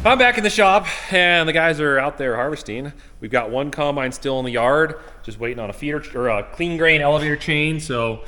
I'm back in the shop and the guys are out there harvesting. We've got one combine still in the yard, just waiting on a feeder or a clean grain elevator chain. So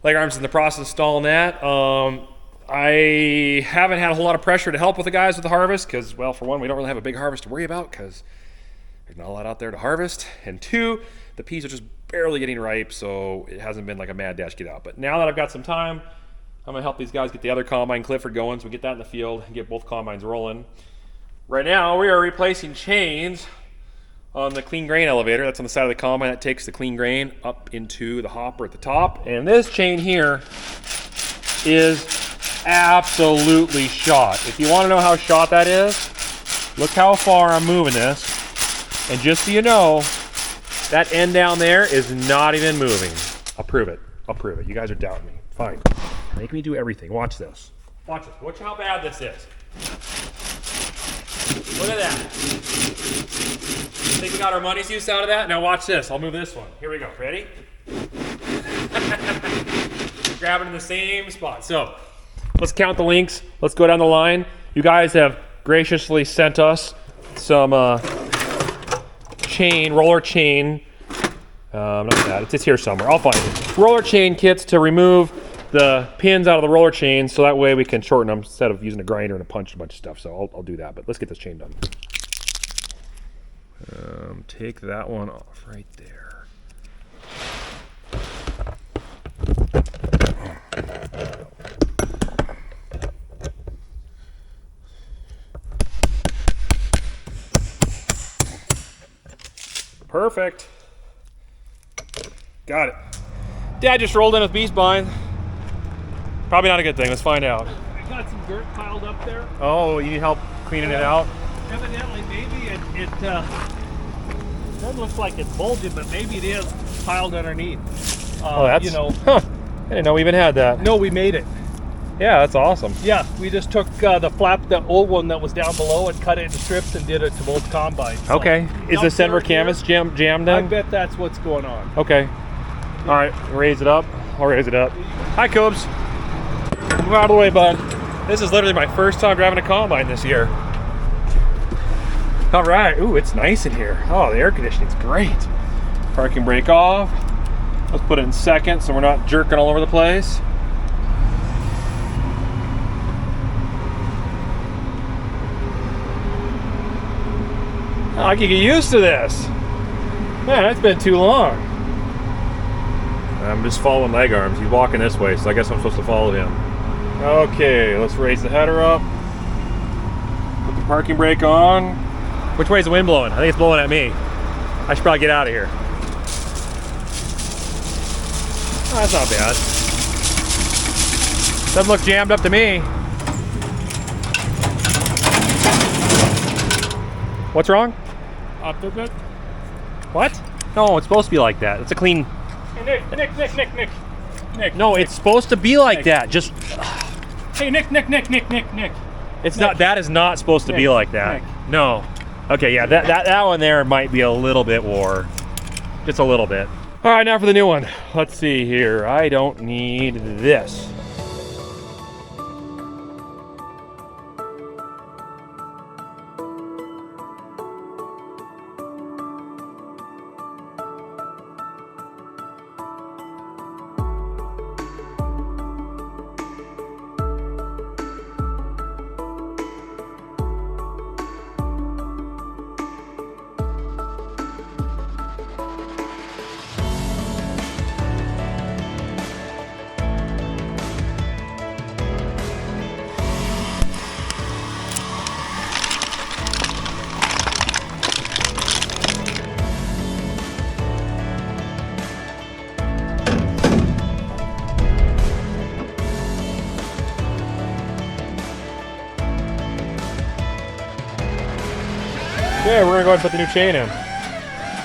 Welker Farms is in the process of installing that. I haven't had a whole lot of pressure to help with the guys with the harvest because, well, for one, we don't really have a big harvest to worry about because there's not a lot out there to harvest. And two, the peas are just barely getting ripe, so it hasn't been like a mad dash get out. But now that I've got some time, I'm gonna help these guys get the other combine, Clifford, going, so we get that in the field and get both combines rolling. Right now, we are replacing chains on the clean grain elevator. That's on the side of the combine that takes the clean grain up into the hopper at the top. And this chain here is absolutely shot. If you want to know how shot that is, look how far I'm moving this. And just so you know, that end down there is not even moving. I'll prove it. I'll prove it. You guys are doubting me. Fine. Make me do everything. Watch this. Watch this. Watch how bad this is. Look at that. Think we got our money's use out of that? Now watch this. I'll move this one. Here we go. Ready? Grab it in the same spot. So let's count the links. Let's go down the line. You guys have graciously sent us some roller chain. Not that. It's here somewhere. I'll find it. Roller chain kits to remove the pins out of the roller chain, so that way we can shorten them instead of using a grinder and a punch and a bunch of stuff. So I'll do that, but let's get this chain done. Take that one off right there. Perfect. Got it. Dad just rolled in with beast bind. Probably not a good thing. Let's find out. I got some dirt piled up there. Oh, you need help cleaning it out? Evidently, maybe it doesn't look like it's bulging, but maybe it is piled underneath. Oh, that's, you know. Huh. I didn't know we even had that. No, we made it. Yeah, that's awesome. Yeah, we just took the flap, the old one that was down below, and cut it into strips and did it to both combines. So Okay. Is the center canvas jammed in? I bet that's what's going on. Okay. All right, raise it up. I'll raise it up. Hi, Cobes. Move out of the way, bud. This is literally my first time driving a combine this year. All right. Ooh, it's nice in here. Oh, the air conditioning's great. Parking brake off. Let's put it in second so we're not jerking all over the place. I can get used to this. Man, it's been too long. I'm just following leg arms. He's walking this way, so I guess I'm supposed to follow him. Okay, let's raise the header up. Put the parking brake on. Which way is the wind blowing? I think it's blowing at me. I should probably get out of here. Oh, that's not bad. Doesn't look jammed up to me. What's wrong? Up a bit. What? No, it's supposed to be like that. It's a clean... Hey, Nick. No, it's supposed to be like that. Just... Hey, Nick. It's not. That is not supposed to be like that. Nick. No. Okay, yeah, that one there might be a little bit wore. Just a little bit. All right, now for the new one. Let's see here. I don't need this. Okay, we're gonna go ahead and put the new chain in.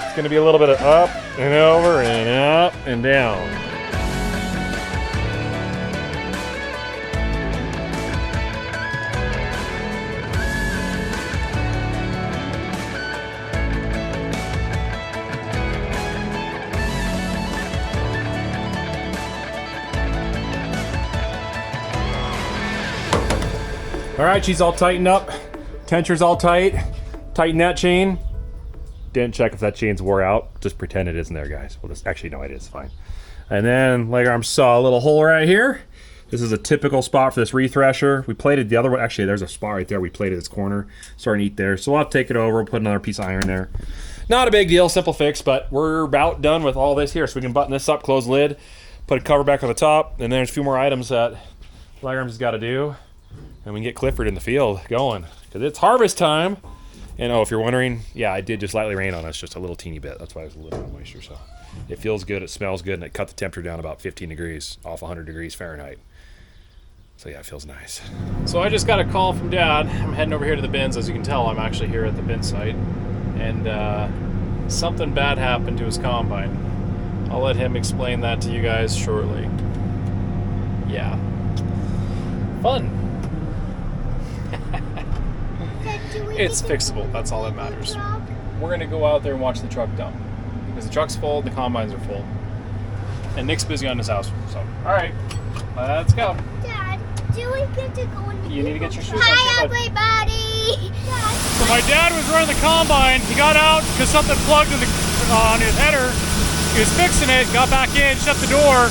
It's gonna be a little bit of up and over and up and down. All right, she's all tightened up. Tensioner's all tight. Tighten that chain. Didn't check if that chain's wore out. Just pretend it isn't there, guys. Well, this actually, no, it is fine. And then leg arm saw a little hole right here. This is a typical spot for this rethresher. We plated the other one. Actually, there's a spot right there. We plated this corner. Starting to eat there. So we'll have to take it over. We'll put another piece of iron there. Not a big deal, simple fix, but we're about done with all this here. So we can button this up, close lid, put a cover back on the top, and then there's a few more items that leg arms has got to do. And we can get Clifford in the field going, because it's harvest time. And oh, if you're wondering, yeah, I did just lightly rain on us, just a little teeny bit. That's why it was a little bit of moisture. So it feels good, it smells good, and it cut the temperature down about 15 degrees off 100 degrees Fahrenheit. So yeah, it feels nice. So I just got a call from Dad. I'm heading over here to the bins. As you can tell, I'm actually here at the bin site. And something bad happened to his combine. I'll let him explain that to you guys shortly. Yeah. Fun. It's fixable, that's all that matters. We're gonna go out there and watch the truck dump. Because the truck's full, the combines are full. And Nick's busy on his house, so. All right, let's go. Dad, do we get to go in the You need to get your shoes on. Hi, everybody. Dad. So my dad was running the combine. He got out because something plugged in on his header. He was fixing it, got back in, shut the door.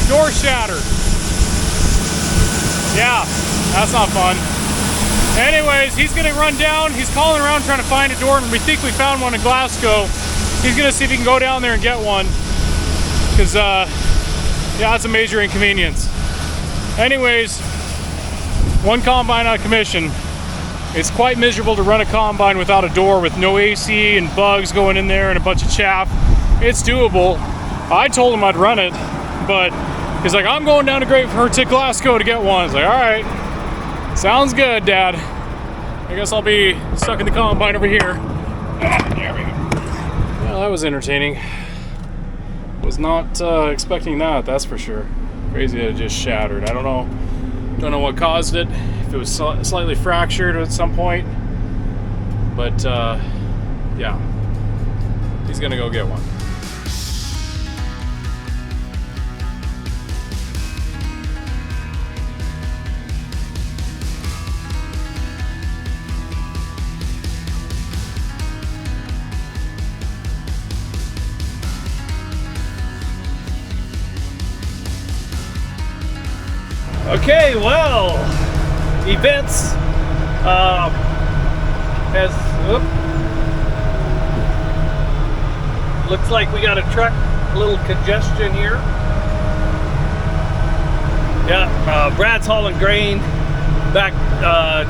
Door shattered. Yeah, that's not fun. Anyways, he's gonna run down. He's calling around trying to find a door, and we think we found one in Glasgow. He's gonna see if he can go down there and get one. Cause yeah, it's a major inconvenience. Anyways, one combine out of commission. It's quite miserable to run a combine without a door, with no AC and bugs going in there and a bunch of chaff. It's doable. I told him I'd run it, but he's like, I'm going down to Glasgow to get one. I was like, all right. Sounds good, Dad. I guess I'll be stuck in the combine over here. There we go. Well, that was entertaining. Was not expecting that, that's for sure. Crazy that it just shattered. I don't know what caused it. If it was slightly fractured at some point. But yeah, he's gonna go get one. Okay, well, events looks like we got a truck, a little congestion here. Yeah, Brad's hauling grain back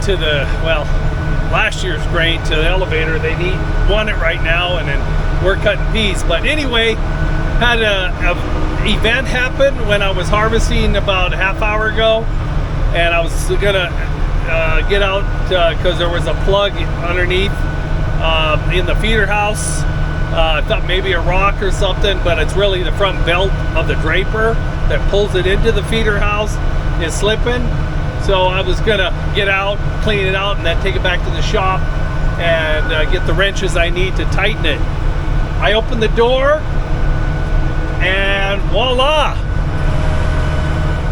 to the, well, last year's grain to the elevator. They want it right now, and then we're cutting peas. But anyway, had a event happen when I was harvesting about a half hour ago, and I was gonna get out because there was a plug underneath in the feeder house. I thought maybe a rock or something, but it's really the front belt of the draper that pulls it into the feeder house is slipping. So I was gonna get out, clean it out, and then take it back to the shop and get the wrenches I need to tighten it. I opened the door, and voila!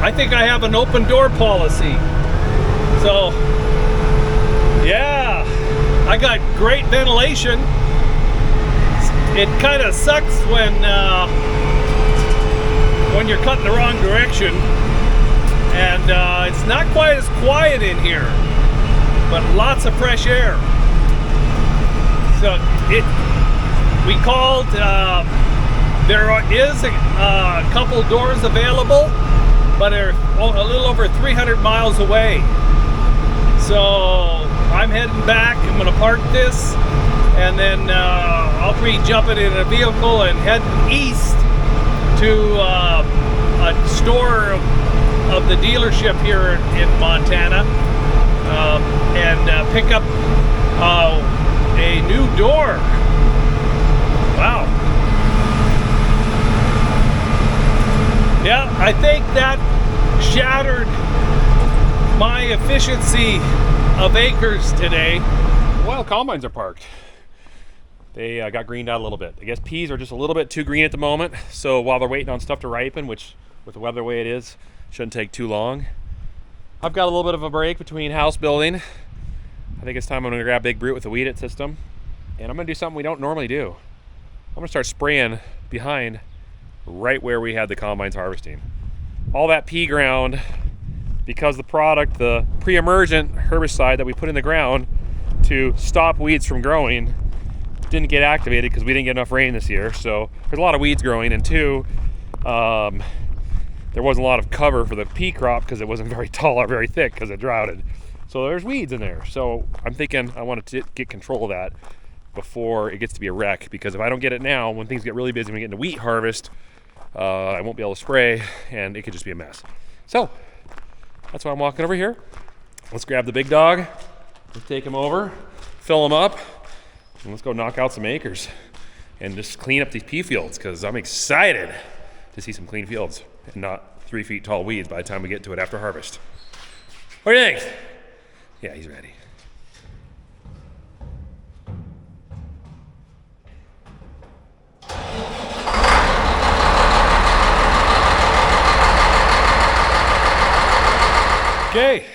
I think I have an open door policy. So, yeah, I got great ventilation. It kind of sucks when you're cutting the wrong direction, and it's not quite as quiet in here, but lots of fresh air. So we called. There is a couple doors available, but they're a little over 300 miles away. So I'm heading back. I'm going to park this, and then I'll be jumping in a vehicle and heading east to a store of the dealership here in Montana, and pick up a new door. Wow. Yeah, I think that shattered my efficiency of acres today. While combines are parked, they got greened out a little bit. I guess peas are just a little bit too green at the moment, so while they're waiting on stuff to ripen, which with the weather the way it is, shouldn't take too long. I've got a little bit of a break between house building. I think it's time I'm gonna grab Big Brute with the weed it system, and I'm gonna do something we don't normally do. I'm gonna start spraying behind right where we had the combines harvesting. All that pea ground, because the product, the pre-emergent herbicide that we put in the ground to stop weeds from growing, didn't get activated because we didn't get enough rain this year. So there's a lot of weeds growing, and two, there wasn't a lot of cover for the pea crop because it wasn't very tall or very thick because it droughted. So there's weeds in there. So I'm thinking I want to get control of that before it gets to be a wreck, because if I don't get it now, when things get really busy, when we get into wheat harvest, I won't be able to spray and it could just be a mess. So that's why I'm walking over here. Let's grab the big dog, let's take him over, fill him up, and let's go knock out some acres and just clean up these pea fields, because I'm excited to see some clean fields and not 3 feet tall weeds by the time we get to it after harvest. What do you think? Yeah, he's ready. Okay,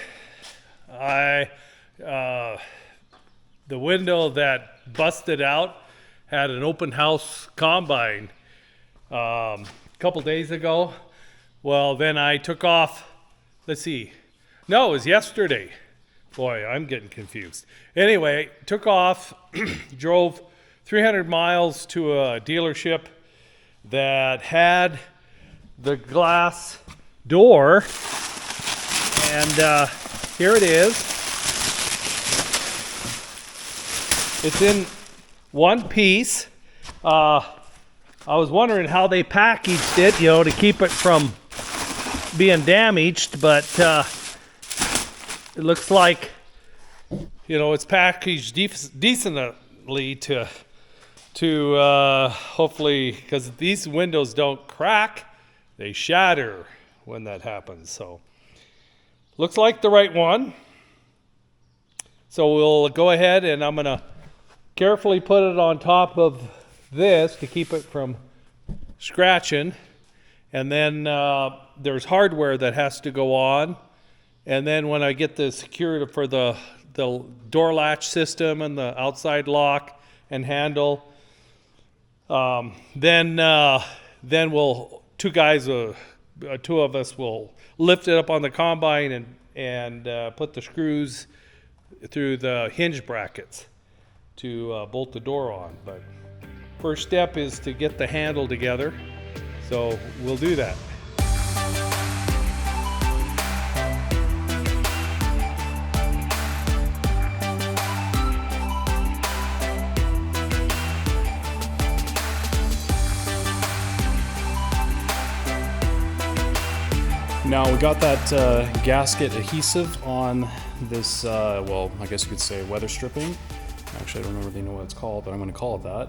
the window that busted out had an open house combine a couple days ago. Well, then I took off, let's see, no, it was yesterday. Boy, I'm getting confused. Anyway, took off, drove 300 miles to a dealership that had the glass door. And here it is. It's in one piece. I was wondering how they packaged it, to keep it from being damaged, but it looks like, it's packaged decently to hopefully, because these windows don't crack, they shatter when that happens. So looks like the right one. So we'll go ahead and I'm gonna carefully put it on top of this to keep it from scratching. And then there's hardware that has to go on. And then when I get the secured for the door latch system and the outside lock and handle, then we'll, two of us will lift it up on the combine and put the screws through the hinge brackets to bolt the door on. But first step is to get the handle together, so we'll do that. Now we got that gasket adhesive on this, well, I guess you could say weather stripping. Actually, I don't really know what it's called, but I'm going to call it that.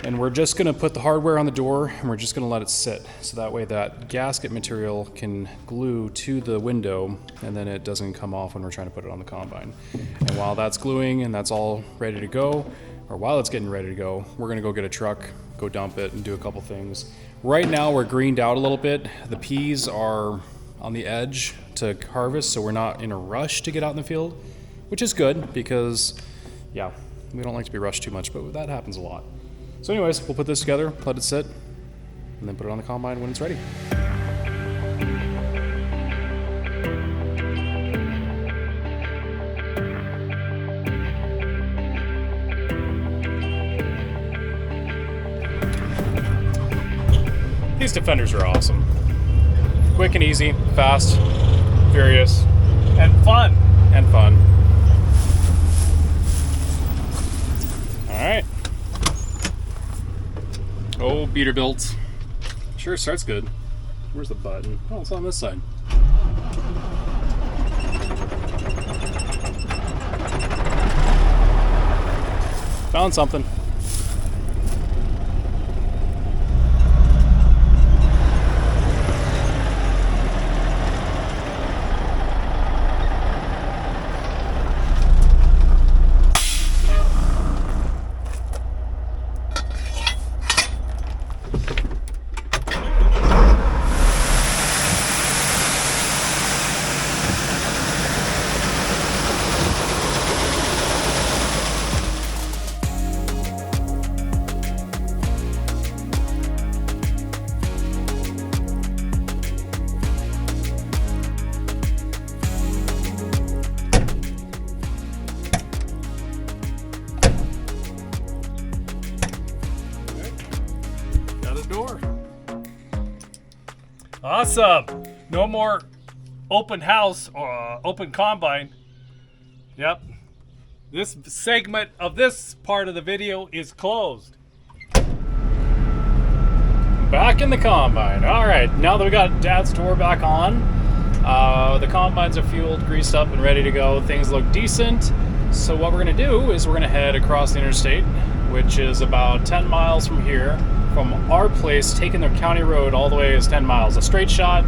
And we're just going to put the hardware on the door and we're just going to let it sit. So that way that gasket material can glue to the window and then it doesn't come off when we're trying to put it on the combine. And while that's gluing and that's all ready to go, or while it's getting ready to go, we're going to go get a truck, go dump it and do a couple things. Right now we're greened out a little bit. The peas are on the edge to harvest, so we're not in a rush to get out in the field, which is good because, yeah, we don't like to be rushed too much, but that happens a lot. So anyways, we'll put this together, let it sit, and then put it on the combine when it's ready. These Defenders are awesome. Quick and easy, fast, furious, And fun. and fun. All right. Oh, Peterbilt. Sure starts good. Where's the button? Oh, it's on this side. Found something. Door. Awesome. No more open house or open combine. Yep. This segment of this part of the video is closed. Back in the combine. All right, now that we got Dad's door back on, the combines are fueled, greased up, and ready to go. Things look decent. So what we're gonna do is we're gonna head across the interstate, which is about 10 miles from here. From our place, taking the county road all the way is 10 miles. A straight shot,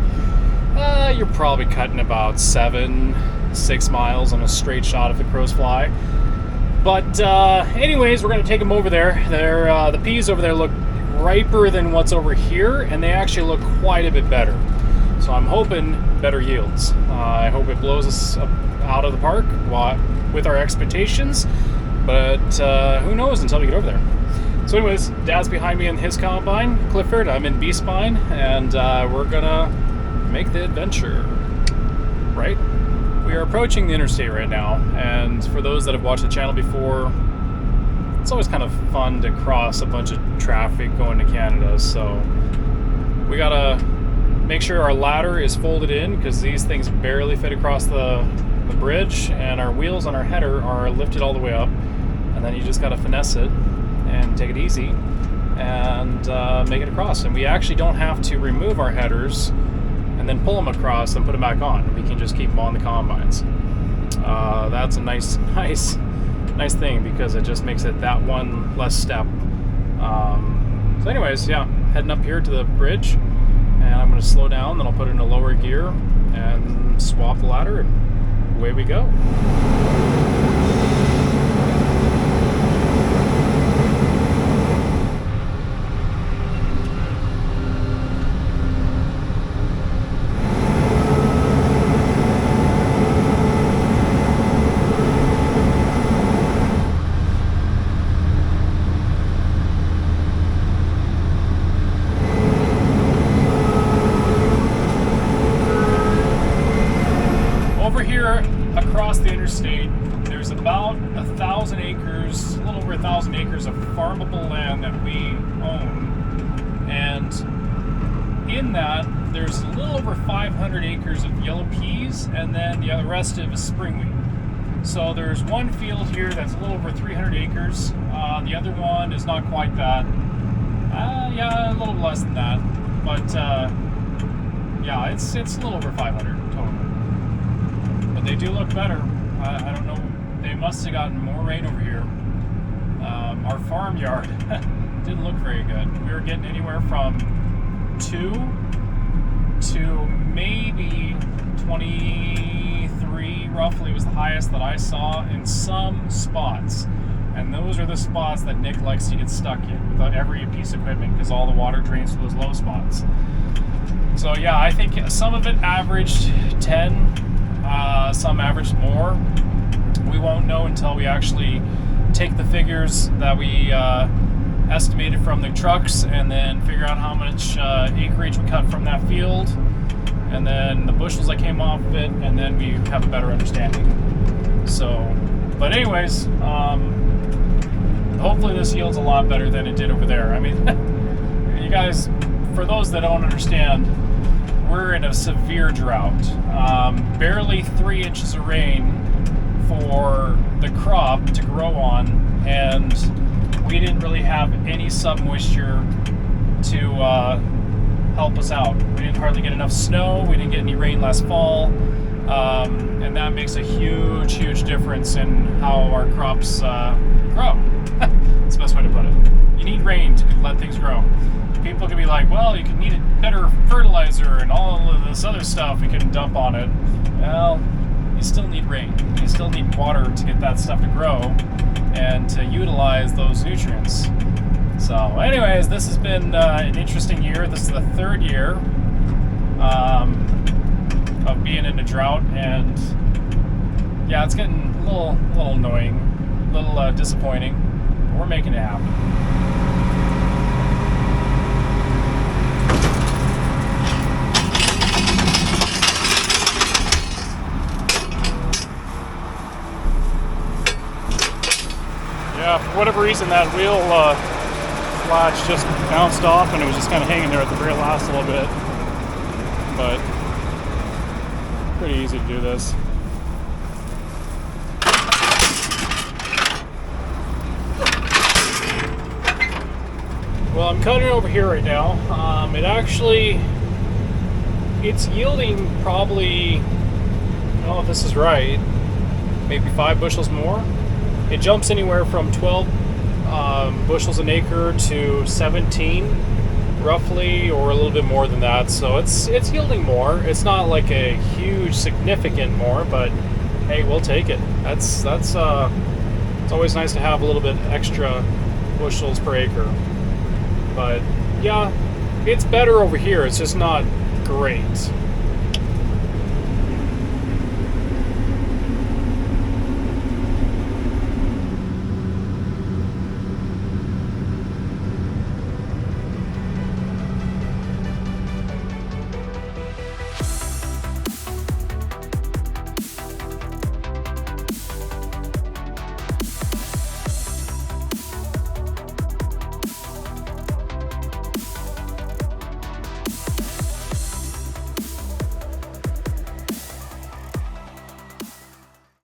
you're probably cutting about 6 miles on a straight shot if the crows fly. But anyways, we're gonna take them over there. The peas over there look riper than what's over here, and they actually look quite a bit better. So I'm hoping better yields. I hope it blows us out of the park with our expectations, but who knows until we get over there. So anyways, Dad's behind me in his combine, Clifford. I'm in B-Spine, and we're gonna make the adventure, right? We are approaching the interstate right now, and for those that have watched the channel before, it's always kind of fun to cross a bunch of traffic going to Canada, so we gotta make sure our ladder is folded in, because these things barely fit across the bridge, and our wheels on our header are lifted all the way up, and then you just gotta finesse it and take it easy and make it across. And we actually don't have to remove our headers and then pull them across and put them back on. We can just keep them on the combines. That's a nice thing, because it just makes it that one less step. So anyways, yeah, heading up here to the bridge, and I'm going to slow down, then I'll put it in a lower gear and swap the ladder, and away we go. Across the interstate, there's about 1,000 acres, a little over 1,000 acres of farmable land that we own, and in that there's a little over 500 acres of yellow peas, and then the rest of it is spring wheat. So there's one field here that's a little over 300 acres. The other one is not quite that. Yeah, a little less than that, but yeah, it's a little over 500 total. They do look better. I don't know. They must have gotten more rain over here. Our farmyard didn't look very good. We were getting anywhere from 2 to maybe 23 roughly was the highest that I saw in some spots. And those are the spots that Nick likes to get stuck in with every piece of equipment, because all the water drains to those low spots. So yeah, I think some of it averaged 10. Some averaged more. We won't know until we actually take the figures that we estimated from the trucks, and then figure out how much acreage we cut from that field, and then the bushels that came off of it, and then we have a better understanding. So, but anyways, hopefully this yields a lot better than it did over there. I mean, you guys, for those that don't understand, we're in a severe drought. Barely 3 inches of rain for the crop to grow on, and we didn't really have any sub-moisture to help us out. We didn't hardly get enough snow, we didn't get any rain last fall, and that makes a huge difference in how our crops grow. That's the best way to put it. You need rain to let things grow. People can be like, well, you could need better fertilizer and all of this other stuff we can dump on it. Well, you still need rain. You still need water to get that stuff to grow and to utilize those nutrients. So anyways, this has been an interesting year. This is the third year of being in a drought, and yeah, it's getting a little annoying, a little disappointing, but we're making it happen. Yeah, for whatever reason, that wheel latch just bounced off, and it was just kind of hanging there at the very last little bit. But pretty easy to do this. Well, I'm cutting over here right now. It's yielding probably, I don't know if this is right, maybe 5 bushels more. It jumps anywhere from 12 bushels an acre to 17 roughly, or a little bit more than that. So it's yielding more. It's not like a huge significant more, but hey, we'll take it. That's it's always nice to have a little bit extra bushels per acre. But yeah, it's better over here. It's just not great.